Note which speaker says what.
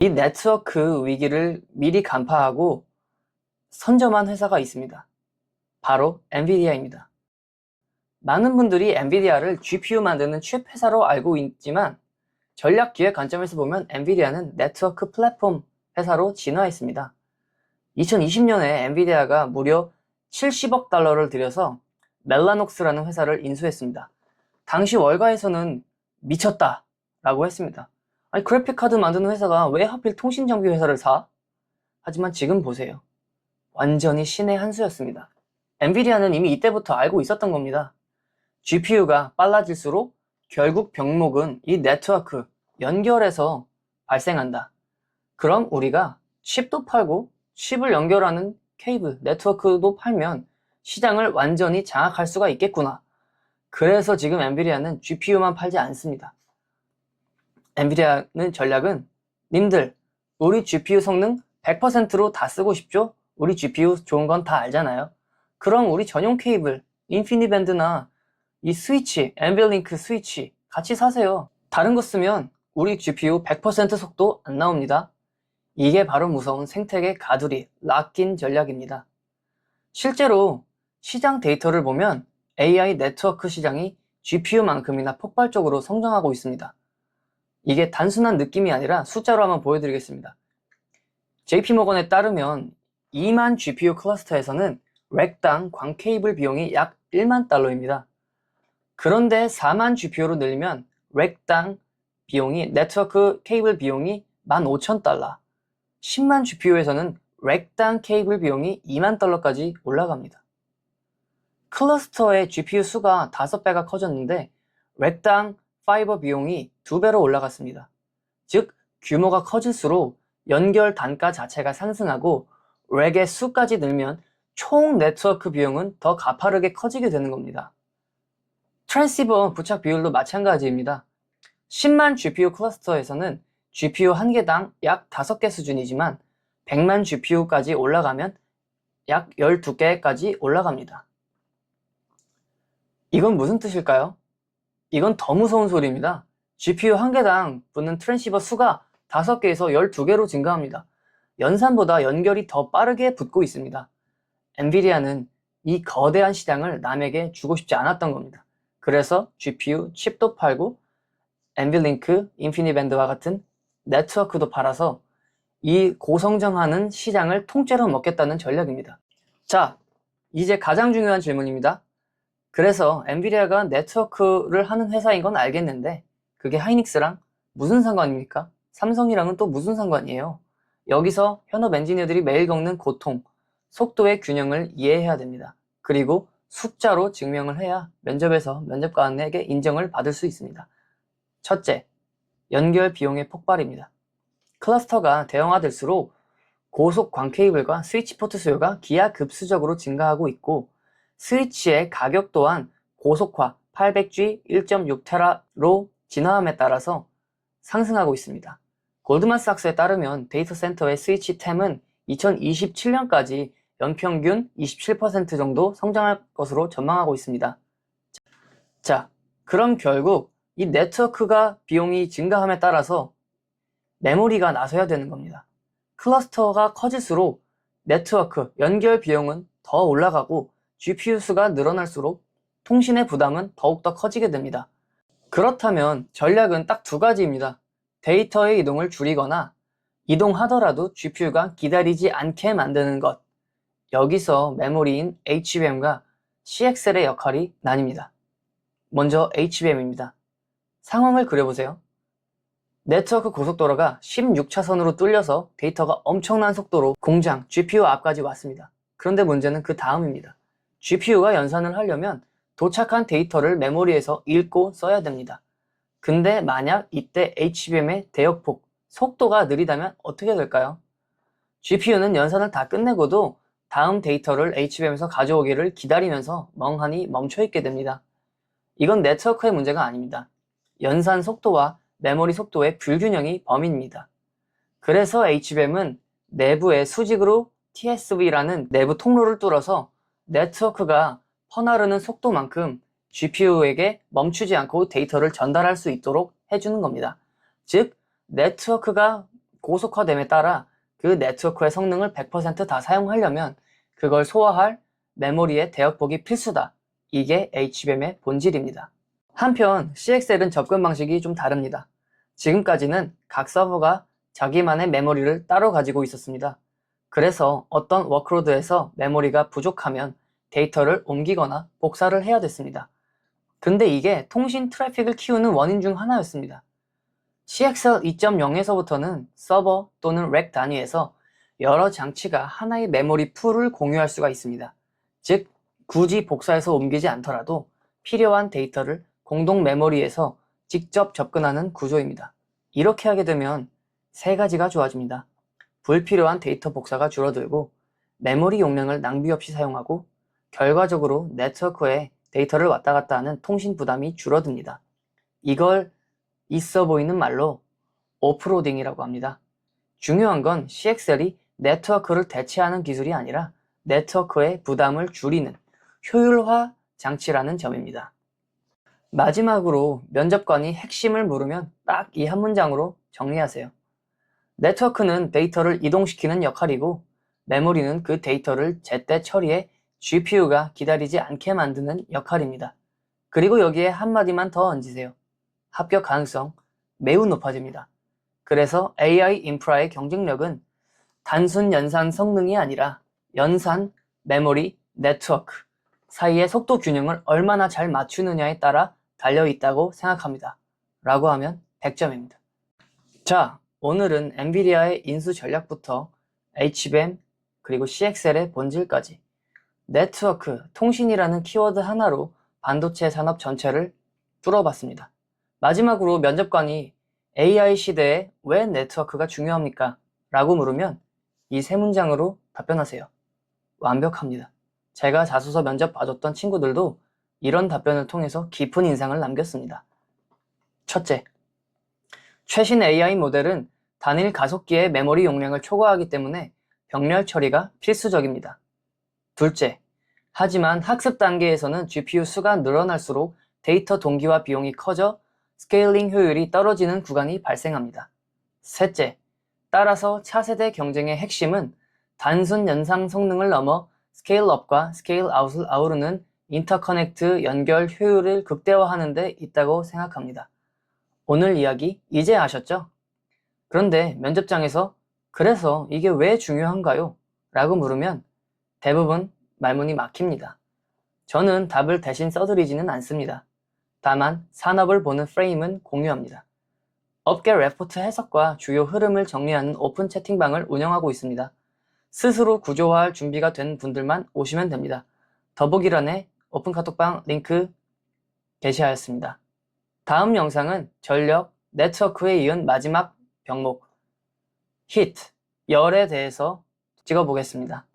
Speaker 1: 이 네트워크 위기를 미리 간파하고 선점한 회사가 있습니다. 바로 엔비디아입니다. 많은 분들이 엔비디아를 GPU 만드는 칩 회사로 알고 있지만 전략 기획 관점에서 보면 엔비디아는 네트워크 플랫폼 회사로 진화했습니다. 2020년에 엔비디아가 무려 70억 달러를 들여서 멜라녹스라는 회사를 인수했습니다. 당시 월가에서는 미쳤다 라고 했습니다. 아니, 그래픽카드 만드는 회사가 왜 하필 통신장비 회사를 사? 하지만 지금 보세요. 완전히 신의 한 수였습니다. 엔비디아는 이미 이때부터 알고 있었던 겁니다. GPU가 빨라질수록 결국 병목은 이 네트워크, 연결에서 발생한다. 그럼 우리가 칩도 팔고 칩을 연결하는 케이블, 네트워크도 팔면 시장을 완전히 장악할 수가 있겠구나. 그래서 지금 엔비디아는 GPU만 팔지 않습니다. 엔비디아는 전략은 님들 우리 GPU 성능 100%로 다 쓰고 싶죠? 우리 GPU 좋은 건 다 알잖아요. 그럼 우리 전용 케이블, 인피니밴드나 이 스위치, 엔빌링크 스위치 같이 사세요. 다른 거 쓰면 우리 GPU 100% 속도 안 나옵니다. 이게 바로 무서운 생태계 가두리, 락인 전략입니다. 실제로 시장 데이터를 보면 AI 네트워크 시장이 GPU만큼이나 폭발적으로 성장하고 있습니다. 이게 단순한 느낌이 아니라 숫자로 한번 보여드리겠습니다. JP모건에 따르면 2만 GPU 클러스터에서는 렉당 광 케이블 비용이 약 1만 달러입니다. 그런데 4만 GPU로 늘리면 렉당 비용이, 네트워크 케이블 비용이 15,000달러, 10만 GPU에서는 렉당 케이블 비용이 2만 달러까지 올라갑니다. 클러스터의 GPU 수가 5배가 커졌는데 렉당 파이버 비용이 2배로 올라갔습니다. 즉 규모가 커질수록 연결 단가 자체가 상승하고 렉의 수까지 늘면 총 네트워크 비용은 더 가파르게 커지게 되는 겁니다. 트랜시버 부착 비율도 마찬가지입니다. 10만 GPU 클러스터에서는 GPU 한 개당 약 5개 수준이지만 100만 GPU까지 올라가면 약 12개까지 올라갑니다. 이건 무슨 뜻일까요? 이건 더 무서운 소리입니다. GPU 한 개당 붙는 트랜시버 수가 5개에서 12개로 증가합니다. 연산보다 연결이 더 빠르게 붙고 있습니다. 엔비디아는 이 거대한 시장을 남에게 주고 싶지 않았던 겁니다. 그래서 GPU 칩도 팔고 엔빌링크, 인피니밴드와 같은 네트워크도 팔아서 이 고성장하는 시장을 통째로 먹겠다는 전략입니다. 자, 이제 가장 중요한 질문입니다. 그래서 엔비디아가 네트워크를 하는 회사인 건 알겠는데 그게 하이닉스랑 무슨 상관입니까? 삼성이랑은 또 무슨 상관이에요? 여기서 현업 엔지니어들이 매일 겪는 고통, 속도의 균형을 이해해야 됩니다. 그리고 숫자로 증명을 해야 면접에서 면접관에게 인정을 받을 수 있습니다. 첫째, 연결 비용의 폭발입니다. 클러스터가 대형화될수록 고속 광 케이블과 스위치 포트 수요가 기하급수적으로 증가하고 있고 스위치의 가격 또한 고속화 800G 1.6테라로 진화함에 따라서 상승하고 있습니다. 골드만삭스에 따르면 데이터 센터의 스위치 템은 2027년까지 연평균 27% 정도 성장할 것으로 전망하고 있습니다. 자, 그럼 결국 이 네트워크가 비용이 증가함에 따라서 메모리가 나서야 되는 겁니다. 클러스터가 커질수록 네트워크, 연결 비용은 더 올라가고 GPU 수가 늘어날수록 통신의 부담은 더욱더 커지게 됩니다. 그렇다면 전략은 딱 2가지입니다. 데이터의 이동을 줄이거나 이동하더라도 GPU가 기다리지 않게 만드는 것. 여기서 메모리인 HBM과 CXL의 역할이 나뉩니다. 먼저 HBM입니다. 상황을 그려보세요. 네트워크 고속도로가 16차선으로 뚫려서 데이터가 엄청난 속도로 공장, GPU 앞까지 왔습니다. 그런데 문제는 그 다음입니다. GPU가 연산을 하려면 도착한 데이터를 메모리에서 읽고 써야 됩니다. 근데 만약 이때 HBM의 대역폭, 속도가 느리다면 어떻게 될까요? GPU는 연산을 다 끝내고도 다음 데이터를 HBM에서 가져오기를 기다리면서 멍하니 멈춰있게 됩니다. 이건 네트워크의 문제가 아닙니다. 연산 속도와 메모리 속도의 불균형이 범인입니다. 그래서 HBM은 내부의 수직으로 TSV라는 내부 통로를 뚫어서 네트워크가 퍼나르는 속도만큼 GPU에게 멈추지 않고 데이터를 전달할 수 있도록 해주는 겁니다. 즉, 네트워크가 고속화됨에 따라 그 네트워크의 성능을 100% 다 사용하려면 그걸 소화할 메모리의 대역폭이 필수다. 이게 HBM의 본질입니다. 한편 CXL은 접근 방식이 좀 다릅니다. 지금까지는 각 서버가 자기만의 메모리를 따로 가지고 있었습니다. 그래서 어떤 워크로드에서 메모리가 부족하면 데이터를 옮기거나 복사를 해야 됐습니다. 근데 이게 통신 트래픽을 키우는 원인 중 하나였습니다. CXL 2.0에서부터는 서버 또는 렉 단위에서 여러 장치가 하나의 메모리 풀을 공유할 수가 있습니다. 즉, 굳이 복사해서 옮기지 않더라도 필요한 데이터를 공동 메모리에서 직접 접근하는 구조입니다. 이렇게 하게 되면 세 가지가 좋아집니다. 불필요한 데이터 복사가 줄어들고 메모리 용량을 낭비 없이 사용하고 결과적으로 네트워크에 데이터를 왔다 갔다 하는 통신 부담이 줄어듭니다. 이걸 있어 보이는 말로 오프로딩이라고 합니다. 중요한 건 CXL이 네트워크를 대체하는 기술이 아니라 네트워크의 부담을 줄이는 효율화 장치라는 점입니다. 마지막으로 면접관이 핵심을 물으면 딱 이 한 문장으로 정리하세요. 네트워크는 데이터를 이동시키는 역할이고 메모리는 그 데이터를 제때 처리해 GPU가 기다리지 않게 만드는 역할입니다. 그리고 여기에 한마디만 더 얹으세요. 합격 가능성 매우 높아집니다. 그래서 AI 인프라의 경쟁력은 단순 연산 성능이 아니라 연산, 메모리, 네트워크 사이의 속도 균형을 얼마나 잘 맞추느냐에 따라 달려있다고 생각합니다. 라고 하면 100점입니다. 자, 오늘은 엔비디아의 인수 전략부터 HBM 그리고 CXL의 본질까지 네트워크, 통신이라는 키워드 하나로 반도체 산업 전체를 뚫어봤습니다. 마지막으로 면접관이 AI 시대에 왜 네트워크가 중요합니까? 라고 물으면 이 세 문장으로 답변하세요. 완벽합니다. 제가 자소서 면접 봐줬던 친구들도 이런 답변을 통해서 깊은 인상을 남겼습니다. 첫째, 최신 AI 모델은 단일 가속기의 메모리 용량을 초과하기 때문에 병렬 처리가 필수적입니다. 둘째, 하지만 학습 단계에서는 GPU 수가 늘어날수록 데이터 동기화 비용이 커져 스케일링 효율이 떨어지는 구간이 발생합니다. 셋째, 따라서 차세대 경쟁의 핵심은 단순 연상 성능을 넘어 스케일업과 스케일아웃을 아우르는 인터커넥트 연결 효율을 극대화하는 데 있다고 생각합니다. 오늘 이야기 이제 아셨죠? 그런데 면접장에서 그래서 이게 왜 중요한가요? 라고 물으면 대부분 말문이 막힙니다. 저는 답을 대신 써드리지는 않습니다. 다만 산업을 보는 프레임은 공유합니다. 업계 레포트 해석과 주요 흐름을 정리하는 오픈 채팅방을 운영하고 있습니다. 스스로 구조화할 준비가 된 분들만 오시면 됩니다. 더보기란에 오픈 카톡방 링크 게시하였습니다. 다음 영상은 전력, 네트워크에 이은 마지막 병목, 히트, 열에 대해서 찍어보겠습니다.